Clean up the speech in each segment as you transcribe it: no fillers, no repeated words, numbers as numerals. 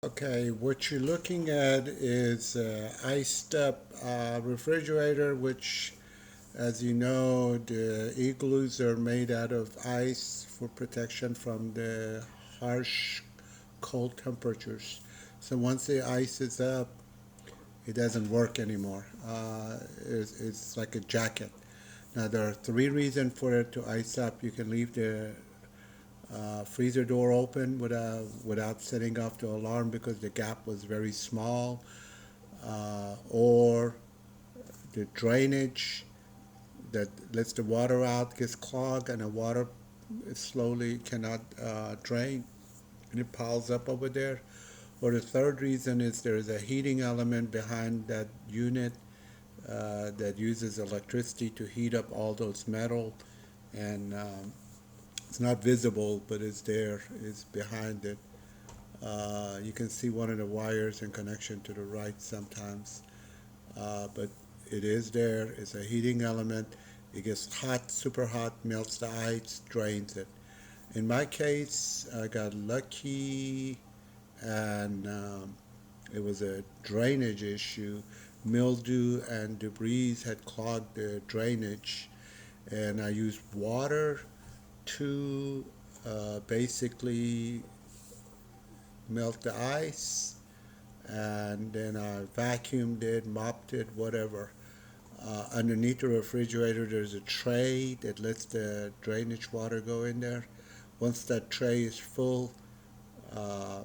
Okay, what you're looking at is iced up refrigerator, which, as you know, the igloos are made out of ice for protection from the harsh cold temperatures. So once the ice is up, it doesn't work anymore. It's like a jacket. Now, there are three reasons for it to ice up. You can leave the freezer door open without setting off the alarm because the gap was very small, or the drainage that lets the water out gets clogged and the water slowly cannot drain and it piles up over there. Or the third reason is there is a heating element behind that unit that uses electricity to heat up all those metal, and it's not visible, but it's there. It's behind it. You can see one of the wires in connection to the right sometimes, but it is there. It's a heating element. It gets hot, super hot, melts the ice, drains it. In my case, I got lucky, and it was a drainage issue. Mildew and debris had clogged the drainage, and I used water to basically melt the ice, and then I vacuumed it, mopped it, whatever. Underneath the refrigerator, there's a tray that lets the drainage water go in there. Once that tray is full, uh,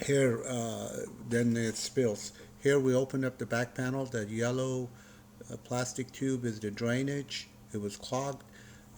here, then it spills. Here we open up the back panel. That yellow plastic tube is the drainage. It was clogged,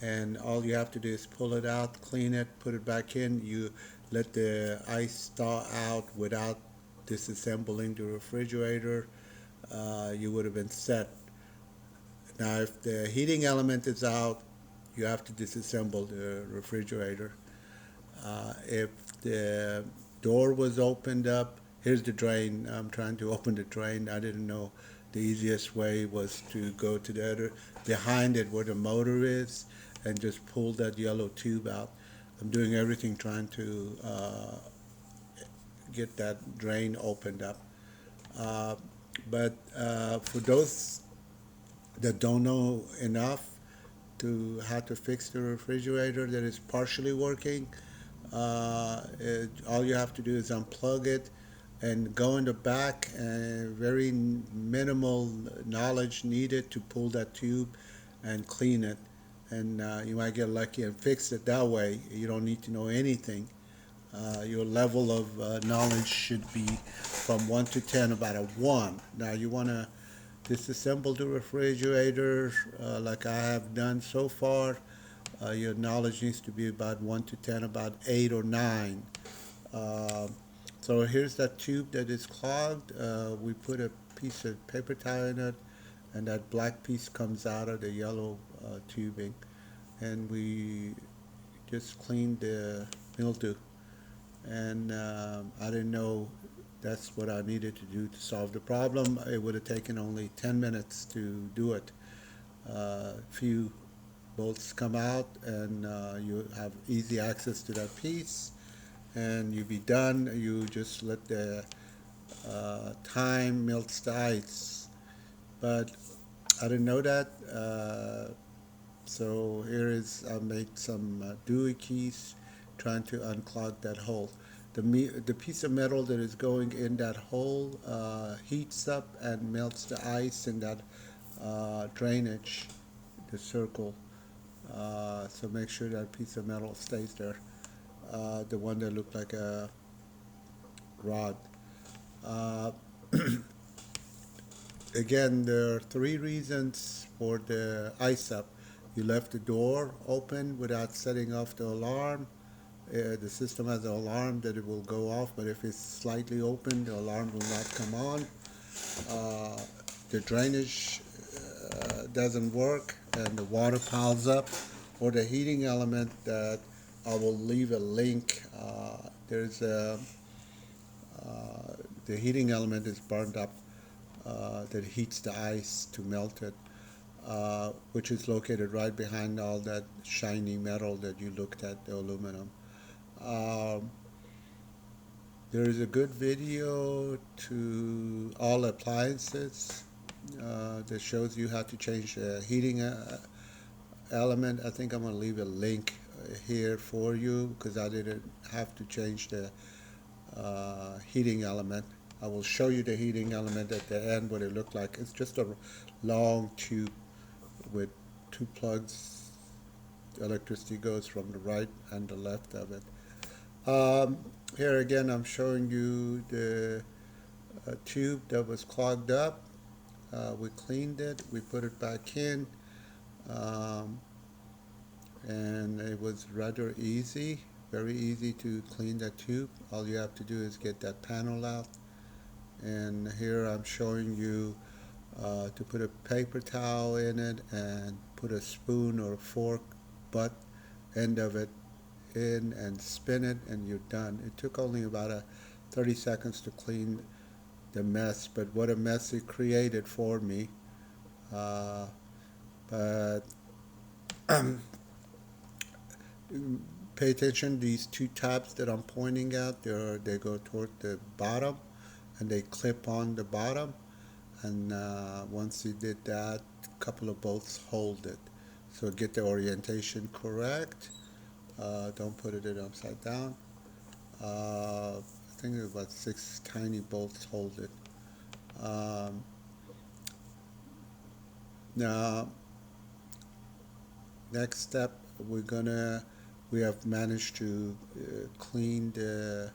and all you have to do is pull it out, clean it, put it back in. You let the ice thaw out without disassembling the refrigerator. You would have been set. Now, if the heating element is out, you have to disassemble the refrigerator. If the door was opened up, here's the drain. I'm trying to open the drain. I didn't know the easiest way was to go to the other behind it where the motor is and just pull that yellow tube out. I'm doing everything trying to get that drain opened up. Uh, but for those that don't know enough to how to fix the refrigerator that is partially working, all you have to do is unplug it and go in the back. Very minimal knowledge needed to pull that tube and clean it. And you might get lucky and fix it that way. You don't need to know anything. Your level of knowledge should be from 1 to 10, about a 1. Now, you want to disassemble the refrigerator like I have done so far. Your knowledge needs to be about 1 to 10, about 8 or 9. Uh, so here's that tube that is clogged. We put a piece of paper towel in it, and that black piece comes out of the yellow tubing. And we just cleaned the mildew. And I didn't know that's what I needed to do to solve the problem. It would have taken only 10 minutes to do it. Few bolts come out, and you have easy access to that piece, and you be done. You just let the time melts the ice. But I didn't know that. So here is I made some Dewey keys trying to unclog that hole. The piece of metal that is going in that hole heats up and melts the ice in that drainage, the circle. So make sure that piece of metal stays there. The one that looked like a rod. Uh, Again, there are three reasons for the ice up. You left the door open without setting off the alarm. The system has an alarm that it will go off, but if it's slightly open, the alarm will not come on. Uh, the drainage doesn't work and the water piles up, or the heating element that I will leave a link. There's a the heating element is burned up that heats the ice to melt it, which is located right behind all that shiny metal that you looked at, the aluminum. Um, There is a good video to all appliances that shows you how to change the heating element. I think I'm going to leave a link here for you because I didn't have to change the heating element. I will show you the heating element at the end what it looked like. It's just a long tube with two plugs. Electricity goes from the right and the left of it. Here again, I'm showing you the tube that was clogged up. We cleaned it, we put it back in, um, and it was rather easy, very easy to clean that tube. All you have to do is get that panel out. And here I'm showing you to put a paper towel in it and put a spoon or a fork butt end of it in and spin it, and you're done. It took only about 30 seconds to clean the mess, but what a mess it created for me. But pay attention, these two tabs that I'm pointing at, they go toward the bottom and they clip on the bottom. And once you did that, a couple of bolts hold it. So get the orientation correct. Don't put it in upside down. I think about 6 tiny bolts hold it. Now, next step, we have managed to clean the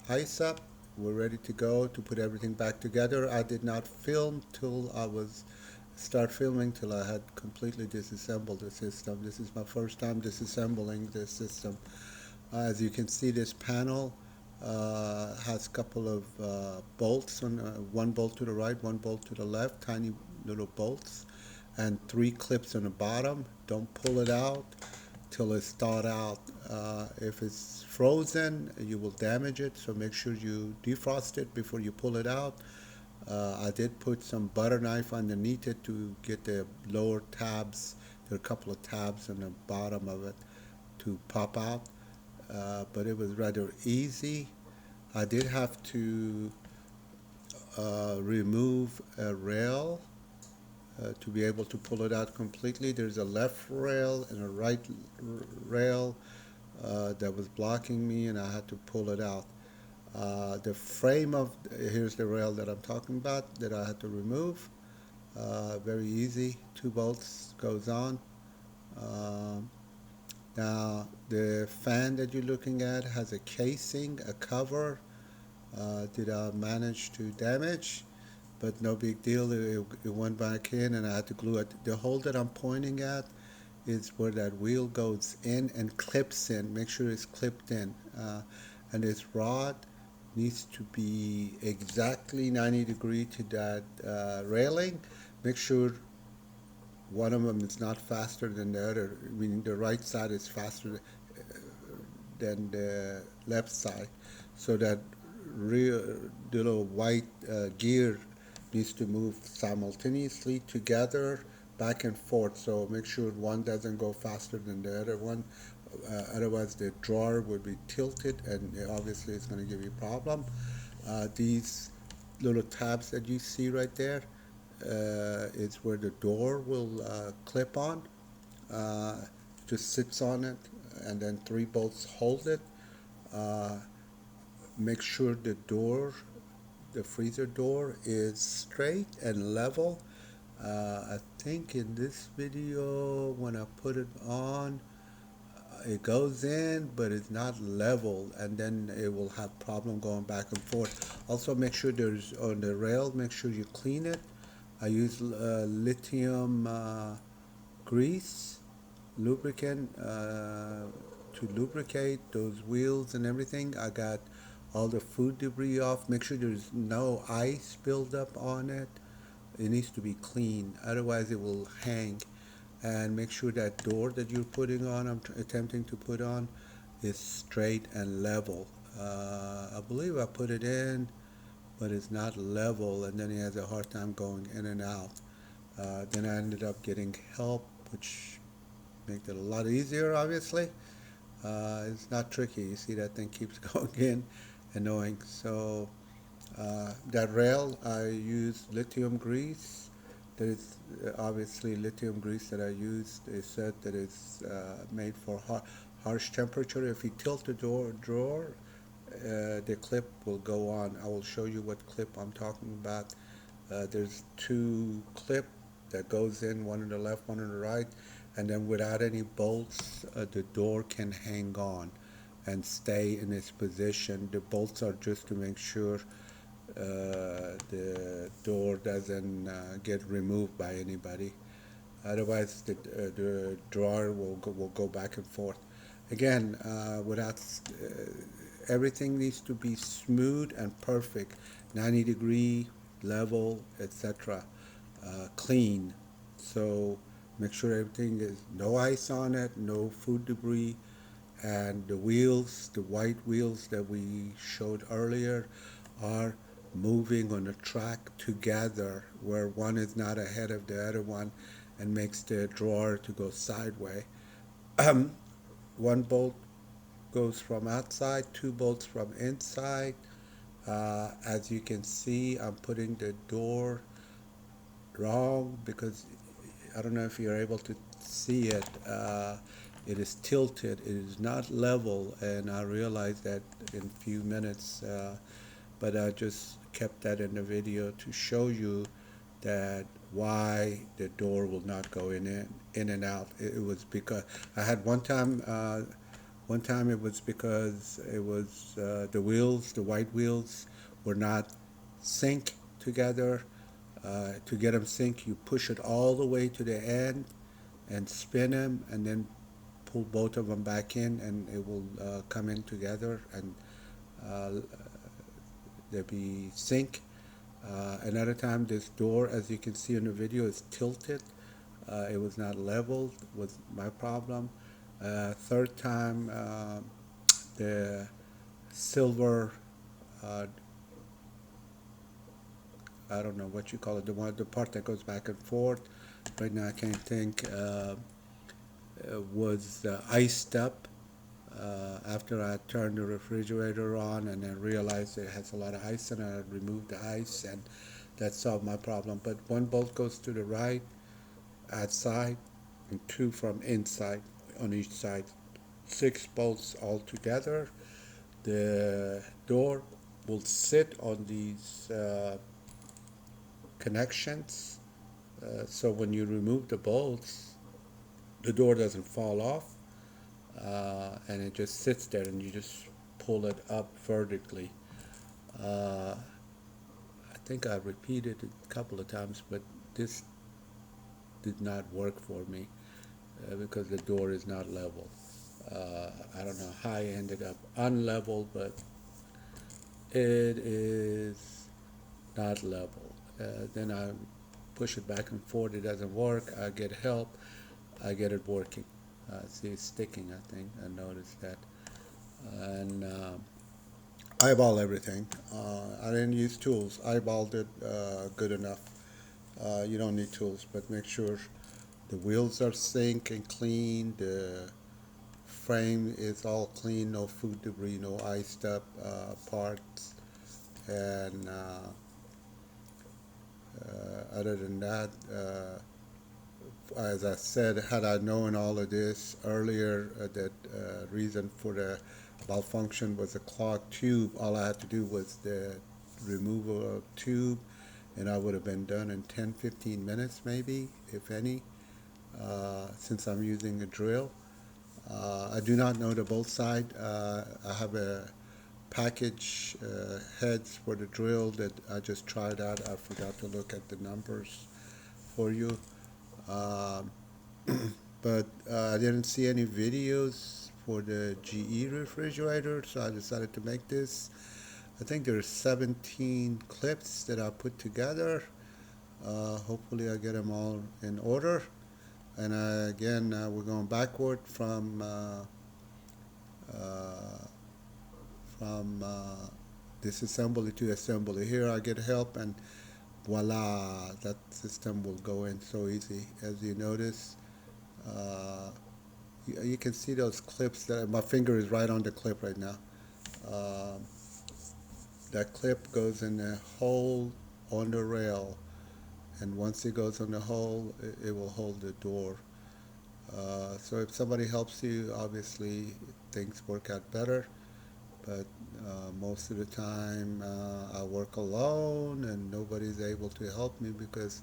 ice up. We're ready to go to put everything back together. I did not film till start filming till I had completely disassembled the system. This is my first time disassembling this system. As you can see, this panel has a couple of bolts on one bolt to the right, one bolt to the left, tiny little bolts, and 3 clips on the bottom. Don't pull it out till it's thawed out. If it's frozen, you will damage it, so make sure you defrost it before you pull it out. I did put some butter knife underneath it to get the lower tabs. There are a couple of tabs on the bottom of it to pop out, but it was rather easy. I did have to remove a rail to be able to pull it out completely. There's a left rail and a right rail that was blocking me, and I had to pull it out. The frame of, here's the rail that I'm talking about that I had to remove. Very easy, 2 bolts goes on. Now the fan that you're looking at has a casing, a cover. Did I manage to damage? But no big deal, it went back in and I had to glue it. The hole that I'm pointing at is where that wheel goes in and clips in. Make sure it's clipped in. And this rod needs to be exactly 90 degrees to that railing. Make sure one of them is not faster than the other, meaning the right side is faster than the left side. So that little white gear needs to move simultaneously together, back and forth. So make sure one doesn't go faster than the other one. Otherwise the drawer would be tilted and obviously it's going to give you a problem. These little tabs that you see right there is where the door will clip on. Just sits on it and then 3 bolts hold it. Make sure the door, the freezer door, is straight and level. I think in this video when I put it on, it goes in but it's not level, and then it will have problem going back and forth. Also make sure there's on the rail, make sure you clean it. I use lithium grease lubricant to lubricate those wheels and everything. I got all the food debris off. Make sure there's no ice buildup on it. It needs to be clean, otherwise it will hang. And make sure that door that you're putting on, I'm attempting to put on, is straight and level. I believe I put it in, but it's not level, and then he has a hard time going in and out. Then I ended up getting help, which made it a lot easier, obviously. It's not tricky. You see that thing keeps going in, annoying. So that rail, I use lithium grease. There is obviously lithium grease that I used. They said that it's made for harsh temperature. If you tilt the drawer, the clip will go on. I will show you what clip I'm talking about. There's two clip that goes in, one on the left, one on the right, and then without any bolts, the door can hang on and stay in its position. The bolts are just to make sure the door doesn't get removed by anybody. Otherwise, the drawer will go back and forth. Again, without everything needs to be smooth and perfect, 90-degree, level, etc. Clean. So make sure everything is no ice on it, no food debris, and the wheels, the white wheels that we showed earlier, are moving on a track together where one is not ahead of the other one and makes the drawer to go sideways. One bolt goes from outside, two bolts from inside. As you can see, I'm putting the door wrong because I don't know if you're able to see it. It is tilted. It is not level, and I realized that in a few minutes. But I just kept that in the video to show you that why the door will not go in and out. It was because I had one time. One time it was because it was the wheels, the white wheels, were not sync together. To get them sync, you push it all the way to the end and spin them, and then pull both of them back in, and it will come in together, and uh, they'll be sync. Another time, this door, as you can see in the video, is tilted. It was not leveled, was my problem. Third time, the silver, uh, I don't know what you call it, the part that goes back and forth. Right now, I can't think. Was iced up after I turned the refrigerator on, and then realized it has a lot of ice in it. I removed the ice, and that solved my problem. But one bolt goes to the right, outside, and two from inside on each side. Six bolts all together. The door will sit on these connections, so when you remove the bolts, the door doesn't fall off, and it just sits there, and you just pull it up vertically. Uh, I think I repeated it a couple of times, but this did not work for me because the door is not level. I don't know how I ended up unlevel, but it is not level. Then I push it back and forth. It doesn't work. I get help. I get it working. See, it's sticking, I think. I noticed that. And eyeball everything. I didn't use tools. Eyeballed it good enough. You don't need tools, but make sure the wheels are sync and clean. The frame is all clean. No food debris. No iced up parts. And other than that, as I said, had I known all of this earlier, that reason for the malfunction was a clogged tube, all I had to do was the removal of tube, and I would have been done in 10-15 minutes maybe, if any, since I'm using a drill. I do not know the bolt side. I have a package heads for the drill that I just tried out. I forgot to look at the numbers for you. Um, but I didn't see any videos for the GE refrigerator, so I decided to make this. I think there's 17 clips that I put together. Hopefully I get them all in order. And again, we're going backward from uh, disassembly to assembly. Here I get help, and voila, that system will go in so easy. As you notice, uh, You can see those clips that my finger is right on the clip right now. Um, that clip goes in the hole on the rail, and once it goes on the hole, it will hold the door. So if somebody helps you, obviously things work out better. But most of the time, I work alone, and nobody's able to help me because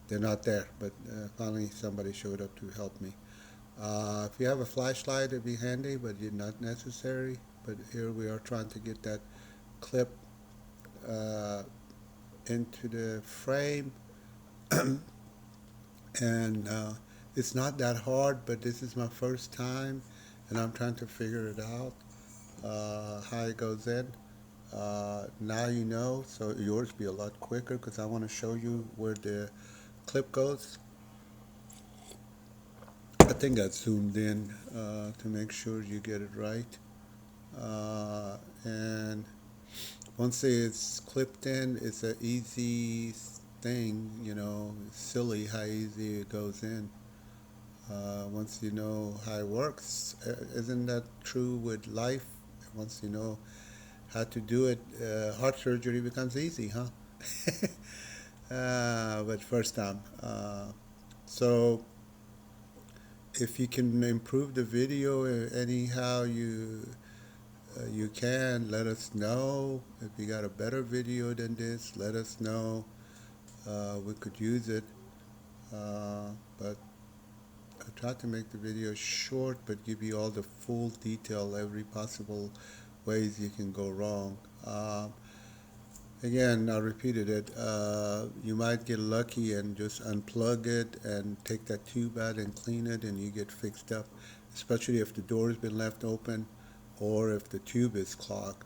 they're not there. But finally, somebody showed up to help me. If you have a flashlight, it'd be handy, but it's not necessary. But here we are trying to get that clip uh, into the frame, and it's not that hard. But this is my first time, and I'm trying to figure it out how it goes in. Now you know, so yours be a lot quicker because I want to show you where the clip goes. I think I zoomed in to make sure you get it right. And once it's clipped in, it's an easy thing, silly how easy it goes in. Once you know how it works, isn't that true with life? Once you know how to do it, heart surgery becomes easy, huh? But first time. So if you can improve the video anyhow you can, let us know. If you got a better video than this, let us know. We could use it. But I tried to make the video short but give you all the full detail, every possible ways you can go wrong. Again, I repeated it. You might get lucky and just unplug it and take that tube out and clean it, and you get fixed up, especially if the door has been left open or if the tube is clogged.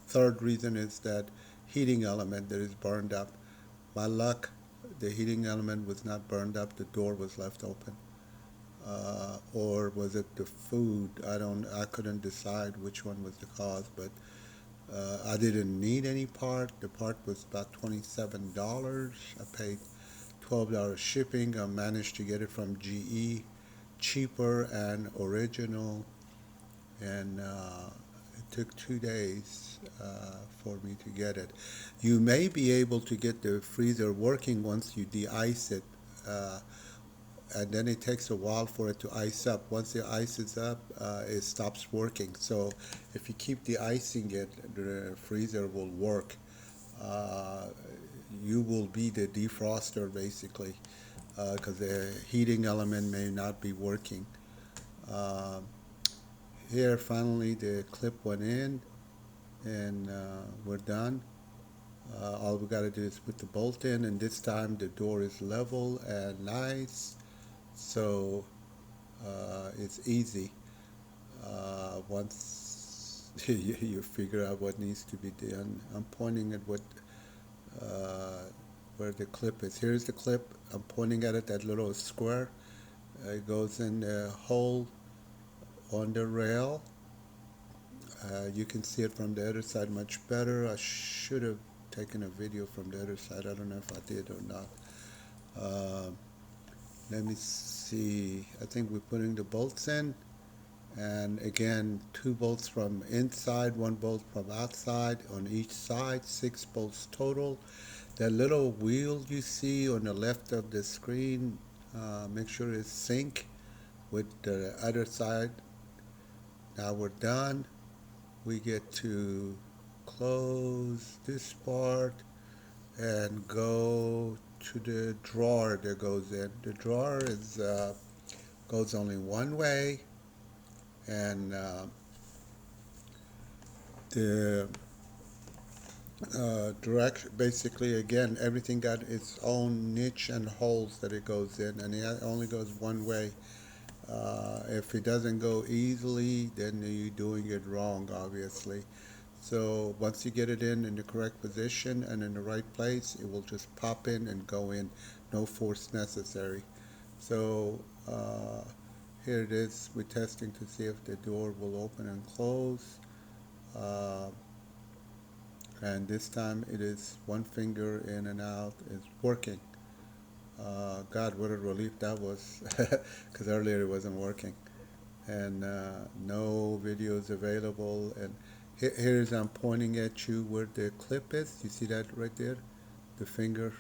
Third reason is that heating element that is burned up. My luck, the heating element was not burned up, the door was left open. Or was it the food? I couldn't decide which one was the cause, but I didn't need any part. The part was about $27. I paid $12 shipping. I managed to get it from GE, cheaper and original, and it took 2 days for me to get it. You may be able to get the freezer working once you de-ice it. And then it takes a while for it to ice up. Once the ice is up, it stops working. So if you keep de-icing it, the freezer will work. Uh, you will be the defroster basically, because the heating element may not be working. Uh, Here, finally, the clip went in, and we're done. All we got to do is put the bolt in, and this time the door is level and nice. So it's easy once you figure out what needs to be done. I'm pointing at uh, where the clip is. Here's the clip. I'm pointing at it, that little square. It goes in the hole on the rail. You can see it from the other side much better. I should have taken a video from the other side. I don't know if I did or not. Uh, Let me see. I think we're putting the bolts in. And again, 2 bolts from inside, 1 bolt from outside on each side, 6 bolts total. That little wheel you see on the left of the screen, make sure it's sync with the other side. Now we're done. We get to close this part and go to the drawer that goes in. The drawer goes only one way, and the direction, basically, again, everything got its own niche and holes that it goes in, and it only goes one way. If it doesn't go easily, then you're doing it wrong, obviously. So once you get it in the correct position and in the right place, it will just pop in and go in. No force necessary. So here it is. We're testing to see if the door will open and close. Uh, and this time it is one finger in and out. It's working. God, what a relief that was, because earlier it wasn't working. and no videos available. And here's I'm pointing at you where the clip is. You see that right there? The finger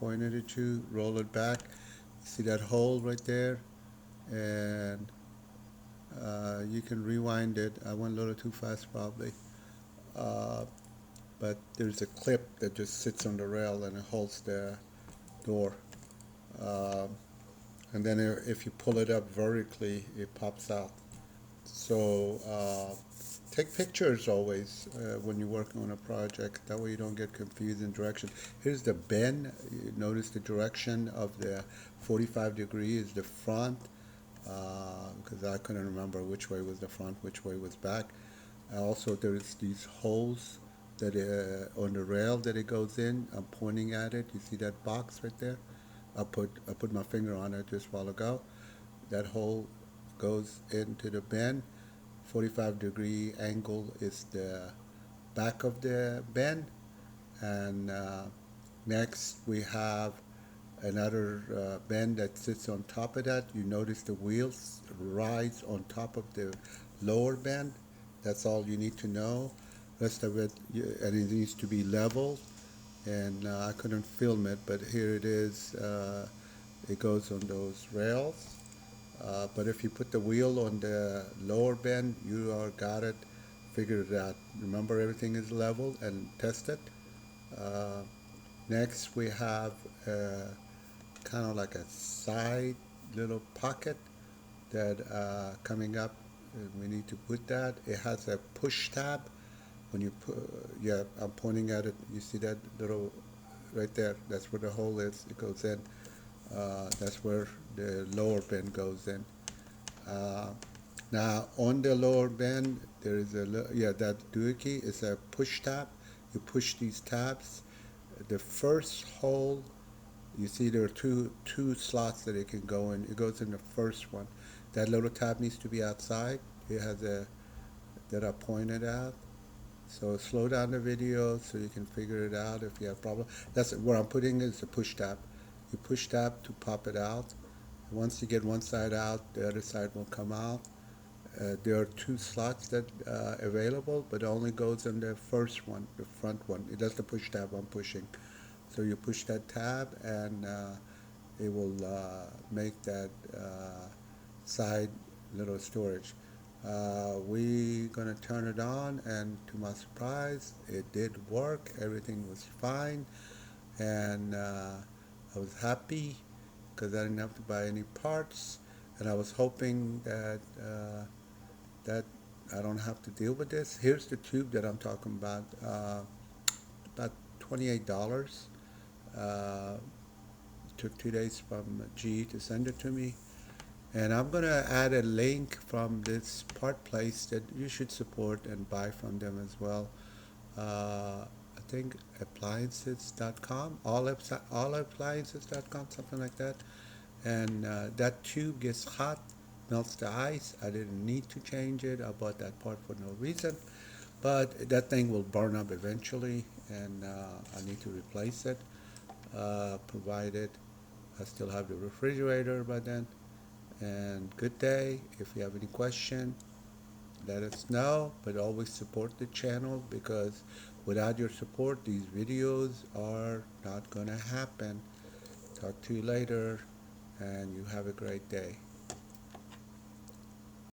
pointed at you. Roll it back. You see that hole right there? And you can rewind it. I went a little too fast probably. Uh, but there's a clip that just sits on the rail and it holds the door. Uh, and then if you pull it up vertically, it pops out. So take pictures always when you're working on a project. That way you don't get confused in direction. Here's the bend. You notice the direction of the 45 degree is the front, because I couldn't remember which way was the front, which way was back. Also, there's these holes that on the rail that it goes in. I'm pointing at it. You see that box right there? I put my finger on it just a while ago. That hole goes into the bend. 45-degree angle is the back of the bend. And next we have another bend that sits on top of that. You notice the wheels rise on top of the lower bend. That's all you need to know. Rest of it, and it needs to be level. And I couldn't film it, but here it is. It goes on those rails. But if you put the wheel on the lower bend, you are got it figured out. Remember, everything is level and test it. Uh, Next, we have kind of like a side little pocket that coming up. We need to put that. It has a push tab. When you put, yeah, I'm pointing at it. You see that little right there? That's where the hole is. It goes in. That's where the lower bend goes in. Uh, Now on the lower bend, there is that doohickey is a push tab. You push these tabs. The first hole, you see there are two slots that it can go in. It goes in the first one. That little tab needs to be outside. It has a that I pointed out. So slow down the video so you can figure it out if you have problem. That's where I'm putting is a push tab. You push tab to pop it out. Once you get one side out, the other side will come out. There are two slots that available, but it only goes in the first one, the front one. It does the push tab I'm pushing. So you push that tab, and it will make that side little storage. We gonna turn it on, and to my surprise, it did work. Everything was fine, and I was happy because I didn't have to buy any parts, and I was hoping that I don't have to deal with this. Here's the tube that I'm talking about $28. Uh, Took 2 days from GE to send it to me. And I'm going to add a link from this part place that you should support and buy from them as well. I think appliances.com, allappliances.com, something like that. And that tube gets hot, melts the ice. I didn't need to change it. I bought that part for no reason. But that thing will burn up eventually, and I need to replace it, provided I still have the refrigerator by then. And good day. If you have any question, let us know. But always support the channel, because without your support, these videos are not going to happen. Talk to you later, and you have a great day.